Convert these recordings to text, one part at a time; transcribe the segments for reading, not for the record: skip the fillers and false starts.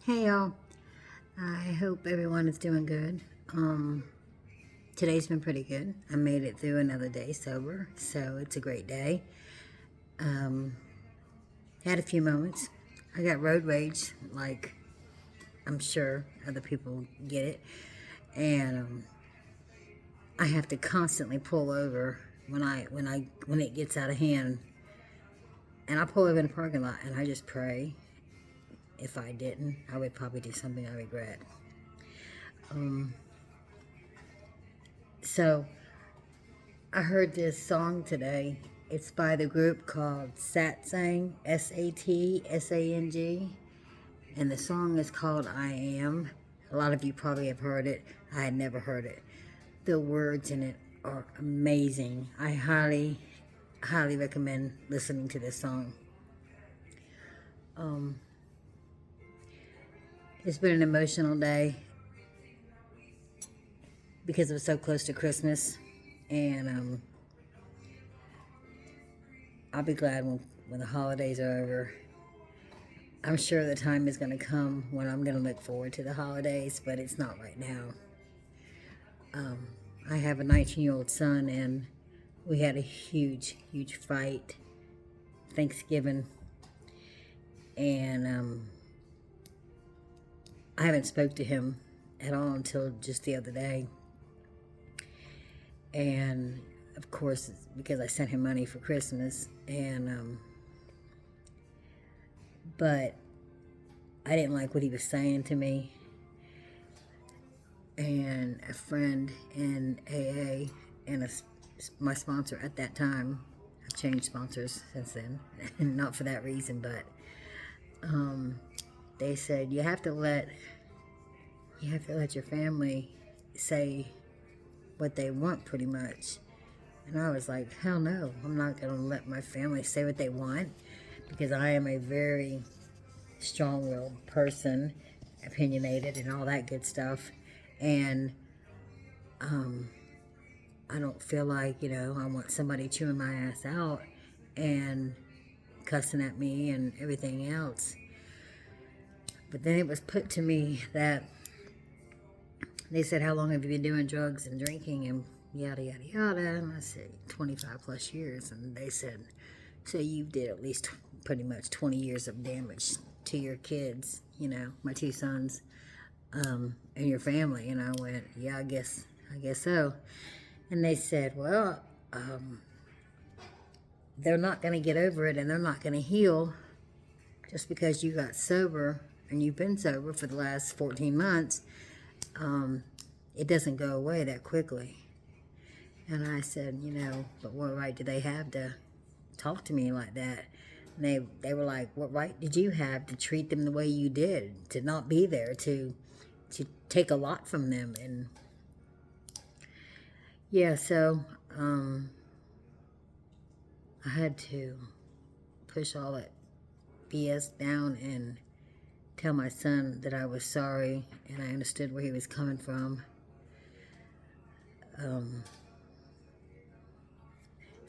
Hey y'all, I hope everyone is doing good. Today's been pretty good. I made it through another day sober, so it's a great day. Had a few moments. I got road rage, like I'm sure other people get it, and I have to constantly pull over when it gets out of hand, and I pull over in the parking lot and I just pray. If I didn't, I would probably do something I regret. So I heard this song today. It's by the group called Satsang, Satsang, and the song is called I Am. A lot of you probably have heard it. I had never heard it. The words in it are amazing. I highly recommend listening to this song. It's been an emotional day because it was so close to Christmas, and I'll be glad when the holidays are over. I'm sure the time is going to come when I'm going to look forward to the holidays, but it's not right now. I have a 19-year-old son, and we had a huge fight Thanksgiving, and I haven't spoke to him at all until just the other day. And of course, it's because I sent him money for Christmas, and but I didn't like what he was saying to me. And a friend in AA and my sponsor at that time, I've changed sponsors since then, not for that reason, but they said you have to let your family say what they want, pretty much. And I was like, hell no, I'm not gonna let my family say what they want, because I am a very strong-willed person, opinionated and all that good stuff, and I don't feel like, I want somebody chewing my ass out and cussing at me and everything else. But then it was put to me that they said, how long have you been doing drugs and drinking and yada, yada, yada? And I said, 25 plus years. And they said, so you did at least pretty much 20 years of damage to your kids, my two sons, and your family. And I went, yeah, I guess so. And they said, well, they're not going to get over it and they're not going to heal just because you got sober and you've been sober for the last 14 months. It doesn't go away that quickly. And I said, but what right do they have to talk to me like that? And they were like, what right did you have to treat them the way you did, to not be there, to take a lot from them? And yeah, so I had to push all that BS down and tell my son that I was sorry and I understood where he was coming from.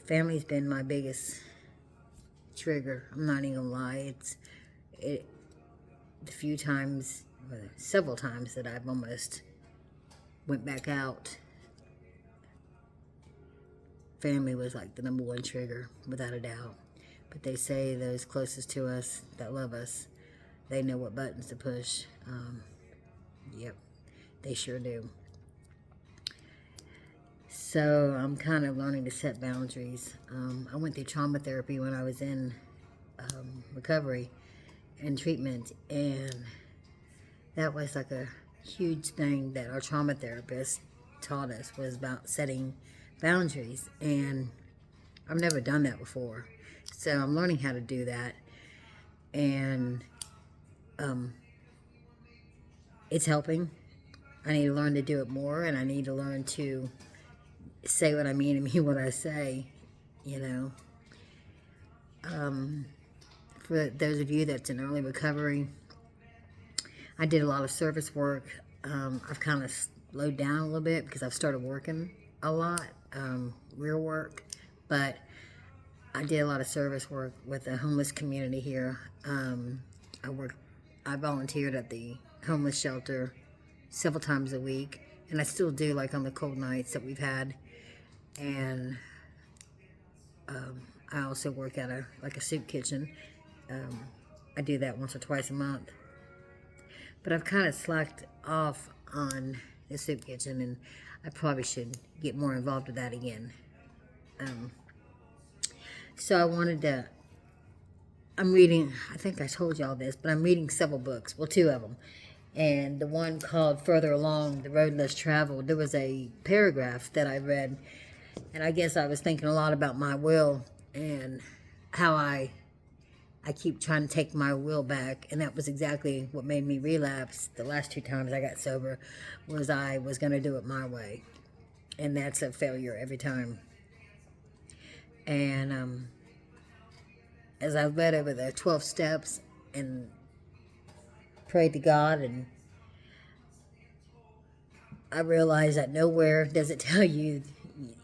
Family's been my biggest trigger. I'm not even gonna lie. Several times that I've almost went back out, family was like the number one trigger, without a doubt. But they say those closest to us that love us, they know what buttons to push. Yep, they sure do. So I'm kind of learning to set boundaries. I went through trauma therapy when I was in recovery and treatment, and that was like a huge thing that our trauma therapist taught us, was about setting boundaries, and I've never done that before. So I'm learning how to do that, and it's helping. I need to learn to do it more, and I need to learn to say what I mean and mean what I say, For those of you that's in early recovery, I did a lot of service work. I've kind of slowed down a little bit because I've started working a lot, real work, but I did a lot of service work with the homeless community here. I volunteered at the homeless shelter several times a week, and I still do, like on the cold nights that we've had. And I also work at a soup kitchen. I do that once or twice a month. But I've kind of slacked off on the soup kitchen, and I probably should get more involved with that again. So I wanted to, I'm reading, I think I told y'all this, but I'm reading several books, well, two of them. And the one called Further Along, The Road Less Traveled, there was a paragraph that I read, and I guess I was thinking a lot about my will and how I keep trying to take my will back, and that was exactly what made me relapse the last two times I got sober, was I was going to do it my way. And that's a failure every time. And as I read over the 12 steps and prayed to God, and I realized that nowhere does it tell you,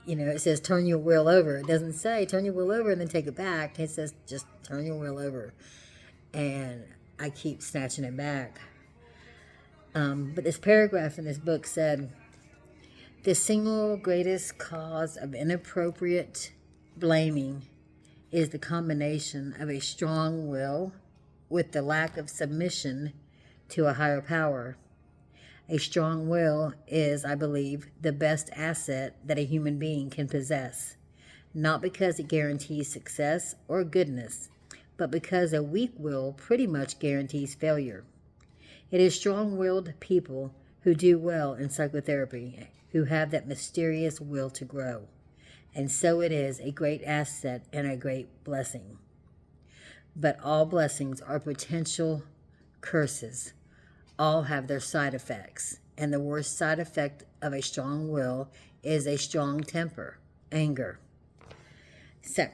it says turn your will over. It doesn't say turn your will over and then take it back. It says just turn your will over. And I keep snatching it back. But this paragraph in this book said, the single greatest cause of inappropriate blaming is the combination of a strong will with the lack of submission to a higher power. A strong will is, I believe, the best asset that a human being can possess, not because it guarantees success or goodness, but because a weak will pretty much guarantees failure. It is strong-willed people who do well in psychotherapy, who have that mysterious will to grow. And so it is a great asset and a great blessing. But all blessings are potential curses. All have their side effects. And the worst side effect of a strong will is a strong temper, anger. So,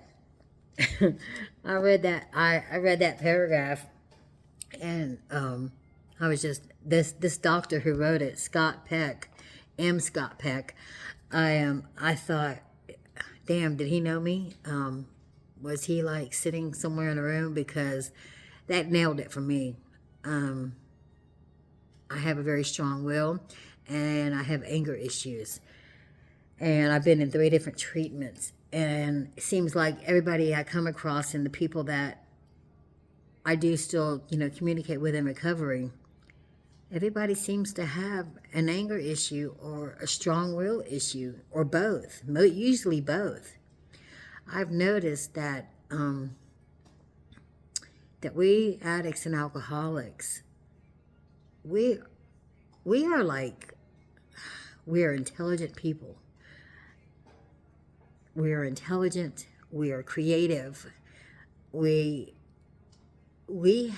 I read that paragraph, and I was just, this doctor who wrote it, Scott Peck, Scott Peck, I thought, damn, did he know me? Was he like sitting somewhere in a room? Because that nailed it for me. I have a very strong will, and I have anger issues. And I've been in 3 different treatments. And it seems like everybody I come across and the people that I do still, communicate with in recovery, everybody seems to have an anger issue or a strong will issue, or both, usually both. I've noticed that that we addicts and alcoholics, we are intelligent people. We are intelligent. We are creative. We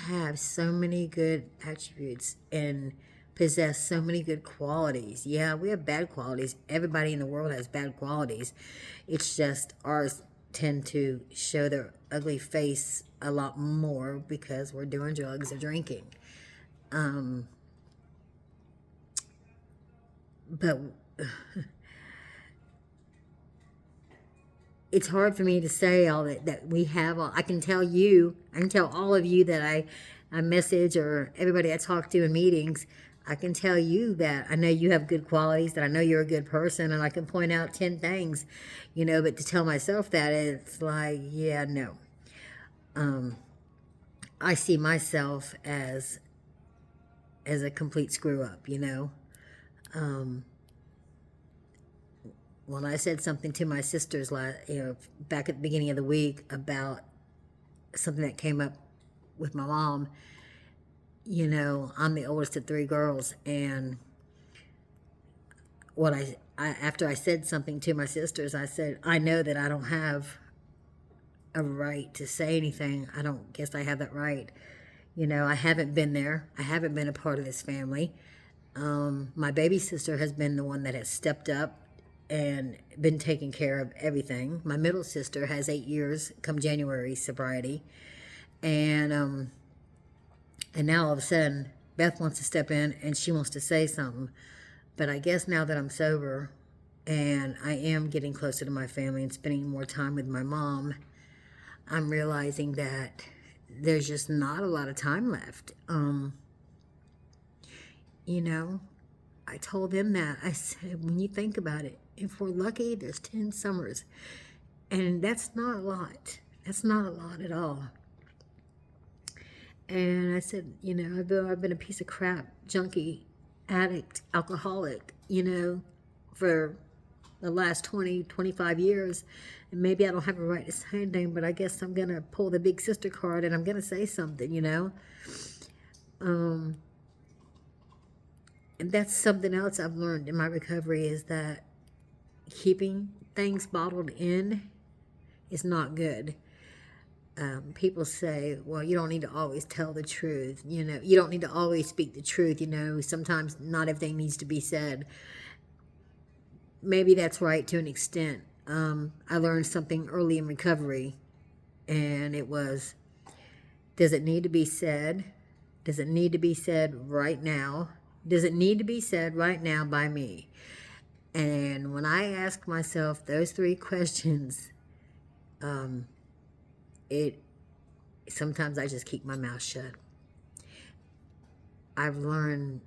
have so many good attributes and possess so many good qualities. Yeah, we have bad qualities. Everybody in the world has bad qualities. It's just ours tend to show their ugly face a lot more because we're doing drugs or drinking. But it's hard for me to say all that we have. I can tell all of you that I message, or everybody I talk to in meetings, I can tell you that I know you have good qualities, that I know you're a good person, and I can point out 10 things, but to tell myself that, it's like, yeah, no. I see myself as a complete screw up, When I said something to my sisters, back at the beginning of the week about something that came up with my mom, I'm the oldest of 3 girls, and after I said something to my sisters, I said, I know that I don't have a right to say anything. I don't guess I have that right. I haven't been there. I haven't been a part of this family. My baby sister has been the one that has stepped up and been taking care of everything. My middle sister has 8 years come January sobriety, and now all of a sudden Beth wants to step in and she wants to say something. But I guess now that I'm sober and I am getting closer to my family and spending more time with my mom, I'm realizing that there's just not a lot of time left. You know, I told them that. I said, when you think about it, if we're lucky, there's 10 summers. And that's not a lot. That's not a lot at all. And I said, you know, I've been a piece of crap, junkie, addict, alcoholic, you know, for the last 20, 25 years. And maybe I don't have a right to say anything, but I guess I'm going to pull the big sister card and I'm going to say something, you know. And that's something else I've learned in my recovery, is that keeping things bottled in is not good. People say, well, you don't need to always tell the truth. You know, you don't need to always speak the truth. You know, sometimes not everything needs to be said. Maybe that's right to an extent. I learned something early in recovery, and it was, does it need to be said? Does it need to be said right now? Does it need to be said right now by me? And when I ask myself those 3 questions, sometimes I just keep my mouth shut. I've learned,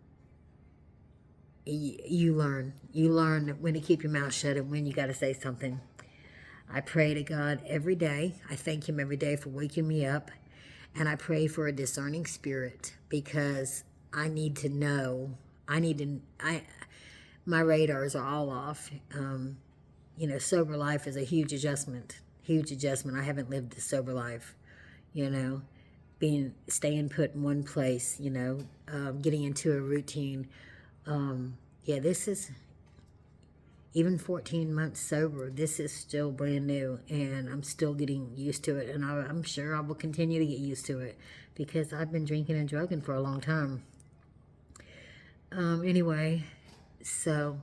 you learn when to keep your mouth shut and when you got to say something. I pray to God every day. I thank Him every day for waking me up. And I pray for a discerning spirit, because I need to know. My radars are all off. You know, sober life is a huge adjustment. Huge adjustment. I haven't lived a sober life, you know, staying put in one place, you know, getting into a routine. Yeah, this is, even 14 months sober, this is still brand new, and I'm still getting used to it, and I'm sure I will continue to get used to it, because I've been drinking and drugging for a long time. Anyway, so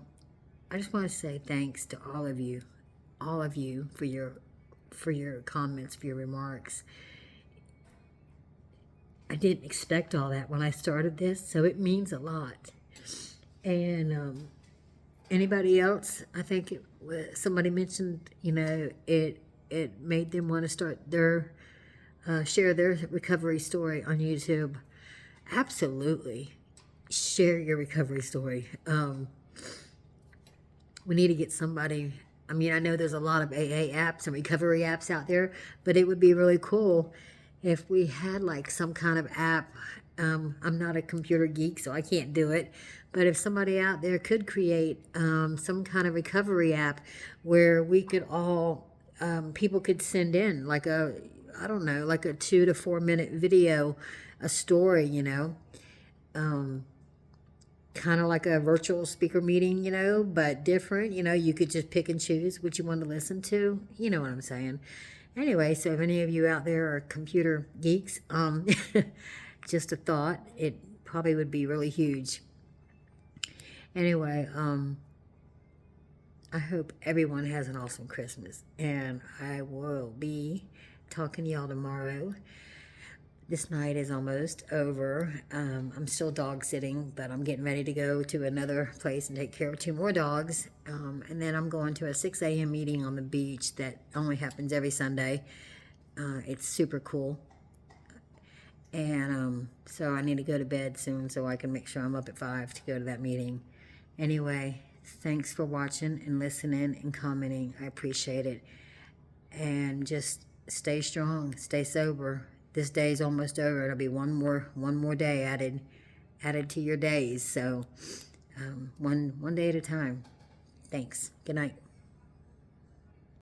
I just want to say thanks to all of you for your comments, for your remarks. I didn't expect all that when I started this, so it means a lot. And anybody else, I think somebody mentioned, you know, it made them want to start share their recovery story on YouTube. Absolutely. Share your recovery story. We need to get somebody. I mean, I know there's a lot of AA apps and recovery apps out there, but it would be really cool if we had like some kind of app. I'm not a computer geek, so I can't do it. But if somebody out there could create some kind of recovery app where we could all, people could send in like I don't know, like a 2 to 4 minute video, a story, you know, kind of like a virtual speaker meeting, you know, but different. You know, you could just pick and choose what you want to listen to. You know what I'm saying? Anyway, so if any of you out there are computer geeks, just a thought, it probably would be really huge. Anyway, I hope everyone has an awesome Christmas, and I will be talking to y'all tomorrow. This night is almost over. I'm still dog sitting, but I'm getting ready to go to another place and take care of 2 more dogs. And then I'm going to a 6 a.m. meeting on the beach that only happens every Sunday. It's super cool. And so I need to go to bed soon so I can make sure I'm up at 5 to go to that meeting. Anyway, thanks for watching and listening and commenting. I appreciate it. And just stay strong, stay sober. This day's almost over. It'll be one more day added to your days. So one day at a time. Thanks. Good night.